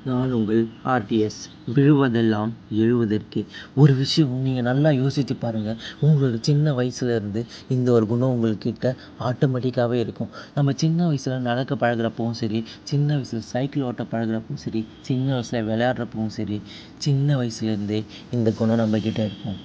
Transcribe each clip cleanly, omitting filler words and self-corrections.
நான் உங்கள் ஆர்டிஎஸ். விழுவதெல்லாம் எழுவதற்கே. ஒரு விஷயம் நீங்கள் நல்லா யோசித்து பாருங்கள். உங்களோட சின்ன வயசுலேருந்து இந்த ஒரு குணம் உங்கள்கிட்ட ஆட்டோமேட்டிக்காகவே இருக்கும். நம்ம சின்ன வயசில் நடக்க பழகுறப்பவும் சரி, சின்ன வயசில் சைக்கிள் ஓட்ட பழகுறப்பவும் சரி, சின்ன வயசில் விளையாடுறப்பவும் சரி, சின்ன வயசுலேருந்தே இந்த குணம் நம்மக்கிட்ட இருக்கும்.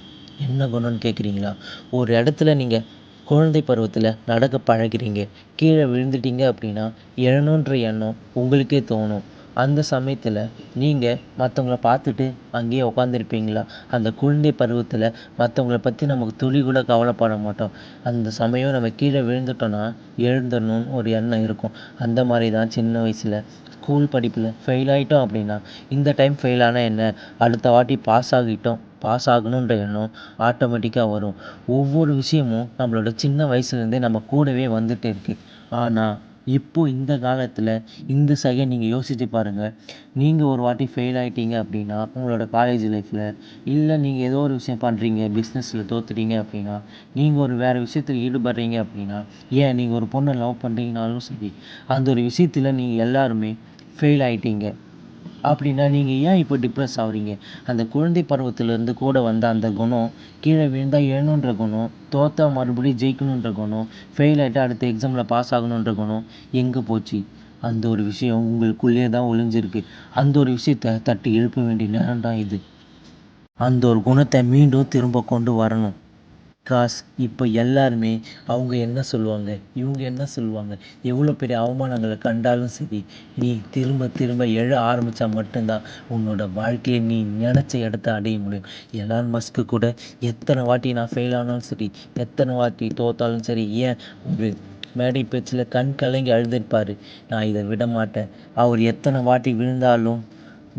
என்ன குணம்னு கேட்குறீங்களா? ஒரு இடத்துல நீங்கள் குழந்தை பருவத்தில் நடக்க பழகுறீங்க, கீழே விழுந்துட்டீங்க அப்படின்னா எழணுன்ற எண்ணம் உங்களுக்கே தோணும். அந்த சமயத்தில் நீங்கள் மற்றவங்கள பார்த்துட்டு அங்கேயே உட்காந்துருப்பீங்களா? அந்த குழந்தை பருவத்தில் மற்றவங்கள பற்றி நமக்கு துளி கூட கவலைப்பட மாட்டோம். அந்த சமயம் நம்ம கீழே விழுந்துட்டோன்னா எழுந்துடணும்னு ஒரு எண்ணம் இருக்கும். அந்த மாதிரி தான் சின்ன வயசில் ஸ்கூல் படிப்பில் ஃபெயில் ஆகிட்டோம் அப்படின்னா, இந்த டைம் ஃபெயில் ஆனால் என்ன, அடுத்த வாட்டி பாஸ் ஆகணுன்ற எண்ணம் ஆட்டோமேட்டிக்காக வரும். ஒவ்வொரு விஷயமும் நம்மளோட சின்ன வயசுலேருந்தே நம்ம கூடவே வந்துட்டு இருக்குது. ஆனால் இப்போது இந்த காலத்தில் இந்த செகண்ட் நீங்கள் யோசித்து பாருங்கள். நீங்கள் ஒரு வாட்டி ஃபெயில் ஆகிட்டீங்க அப்படின்னா உங்களோட காலேஜ் லைஃப்பில், இல்லை நீங்கள் ஏதோ ஒரு விஷயம் பண்ணுறீங்க, பிஸ்னஸில் தோற்றுட்டீங்க அப்படின்னா, நீங்கள் ஒரு வேறு விஷயத்தில் ஈடுபடுறீங்க அப்படின்னா, ஏன் நீங்கள் ஒரு பொண்ணை லவ் பண்ணுறீங்கனாலும் சரி, அந்த ஒரு விஷயத்தில் நீங்கள் எல்லாருமே ஃபெயில் ஆகிட்டீங்க அப்படின்னா நீங்கள் ஏன் இப்போ டிப்ரெஸ் ஆகுறீங்க? அந்த குழந்தை பருவத்திலேருந்து கூட வந்த அந்த குணம், கீழே விழுந்தால் எழணுன்ற குணம், தோற்றா மறுபடியும் ஜெயிக்கணுன்ற குணம், ஃபெயில் ஆகிட்டா அடுத்த எக்ஸாமில் பாஸ் ஆகணுன்ற குணம் எங்கே போச்சு? அந்த ஒரு விஷயம் உங்களுக்குள்ளேயே தான் ஒளிஞ்சிருக்கு. அந்த ஒரு விஷயத்தை தட்டி எழுப்ப வேண்டிய நேரம் தான் இது. அந்த ஒரு குணத்தை மீண்டும் திரும்ப கொண்டு வரணும். இப்போ எல்லாருமே அவங்க என்ன சொல்லுவாங்க, இவங்க என்ன சொல்லுவாங்க, எவ்வளோ பெரிய அவமானங்களை கண்டாலும் சரி, நீ திரும்ப திரும்ப எழ ஆரம்பித்தா மட்டும்தான் உன்னோட வாழ்க்கையை நீ நினச்ச இடத்த அடைய முடியும். எலான் மஸ்க்கு கூட எத்தனை வாட்டி நான் ஃபெயில் ஆனாலும் சரி, எத்தனை வாட்டி தோற்றாலும் சரி, ஏன் ஒரு மேடை பேச்சில் கண் கலங்கி அழுதுருப்பார். நான் இதை விட மாட்டேன். அவர் எத்தனை வாட்டி விழுந்தாலும்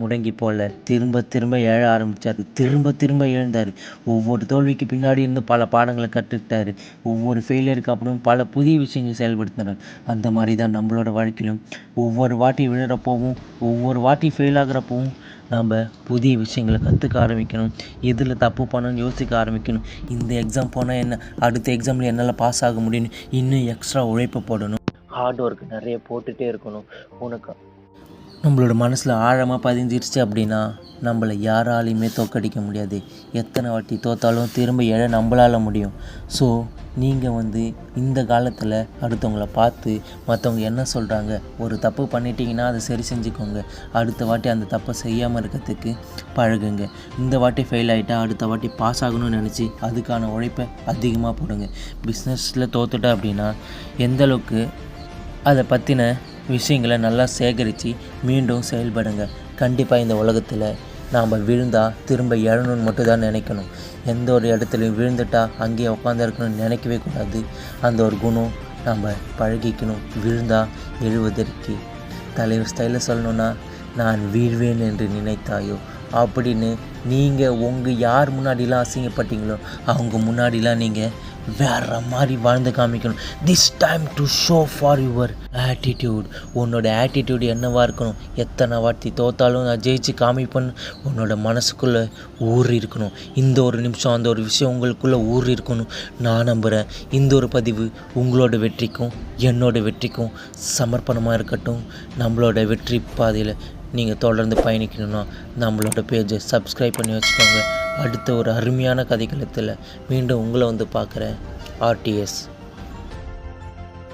முடங்கி போல திரும்ப திரும்ப எழ ஆரம்பித்தார். திரும்ப திரும்ப எழுந்தார். ஒவ்வொரு தோல்விக்கு பின்னாடி இருந்து பல பாடங்களை கற்றுக்கிட்டாரு. ஒவ்வொரு ஃபெயிலியருக்கு அப்புறம் பல புதிய விஷயங்கள் செயல்படுத்தினார். அந்த மாதிரி தான் நம்மளோட வாழ்க்கையிலும் ஒவ்வொரு வாட்டி விழுறப்போவும், ஒவ்வொரு வாட்டி ஃபெயில் ஆகுறப்பவும் நம்ம புதிய விஷயங்களை கற்றுக்க ஆரம்பிக்கணும். எதில் தப்பு பண்ணணும்னு யோசிக்க ஆரம்பிக்கணும். இந்த எக்ஸாம் போனால் என்ன, அடுத்த எக்ஸாமில் என்னால் பாஸ் ஆக முடியும்னு இன்னும் எக்ஸ்ட்ரா உழைப்பு போடணும். ஹார்ட் ஒர்க் நிறைய போட்டுகிட்டே இருக்கணும். உனக்கு நம்மளோட மனசில் ஆழமாக பதிஞ்சிருச்சு அப்படின்னா நம்மளை யாராலையுமே தோற்கடிக்க முடியாது. எத்தனை வாட்டி தோற்றாலும் திரும்ப எழ நம்மளால் முடியும். ஸோ நீங்கள் இந்த காலத்தில் அடுத்தவங்கள பார்த்து மற்றவங்க என்ன சொல்கிறாங்க, ஒரு தப்பு பண்ணிட்டீங்கன்னா அதை சரி செஞ்சுக்கோங்க. அடுத்த வாட்டி அந்த தப்பை செய்யாமல் இருக்கிறதுக்கு பழகுங்க. இந்த வாட்டி ஃபெயில் ஆகிட்டா அடுத்த வாட்டி பாஸ் ஆகணும்னு நினச்சி அதுக்கான உழைப்பை அதிகமாக போடுங்க. பிஸ்னஸில் தோற்றுட்டா அப்படின்னா எந்தளவுக்கு அதை பற்றின விஷயங்களை நல்லா சேகரித்து மீண்டும் செயல்படுங்க. கண்டிப்பாக இந்த உலகத்தில் நாம் விழுந்தால் திரும்ப எழணும்னு மட்டும் தான் நினைக்கணும். எந்த ஒரு இடத்துலையும் விழுந்துட்டா அங்கேயே உட்காந்துருக்கணும்னு நினைக்கவே கூடாது. அந்த ஒரு குணம் நம்ம பழகிக்கணும். விழுந்தால் எழுவதற்கு. தலைவர் ஸ்டைலில் சொல்லணுன்னா, நான் வீழ்வேன் என்று நினைத்தாயோ அப்படின்னு நீங்கள் யார் முன்னாடிலாம் அசிங்கப்பட்டீங்களோ அவங்க முன்னாடிலாம் நீங்கள் வேற மாதிரி வாழ்ந்து காமிக்கணும். This time to show for your attitude. உன்னோட ஆட்டிடியூட் என்னவாக இருக்கணும்? எத்தனை வாட்டி தோற்றாலும் நான் ஜெயிச்சு காமிப்பேன்னு உன்னோட மனசுக்குள்ளே ஊறி இருக்கணும். இந்த ஒரு நிமிஷம் அந்த ஒரு விஷயம் உங்களுக்குள்ளே ஊறி இருக்கணும். நான் நம்புகிறேன் இந்த ஒரு பதிவு உங்களோட வெற்றிக்கும் என்னோட வெற்றிக்கும் சமர்ப்பணமாக இருக்கட்டும். நம்மளோட வெற்றி பாதையில் நீங்கள் தொடர்ந்து பயணிக்கணும்னா நம்மளோட பேஜை சப்ஸ்கிரைப் பண்ணி வச்சுக்கோங்க. அடுத்த ஒரு அருமையான கதைக்களத்தில் மீண்டும் உங்களை பார்க்குறேன். ஆர்டிஎஸ்.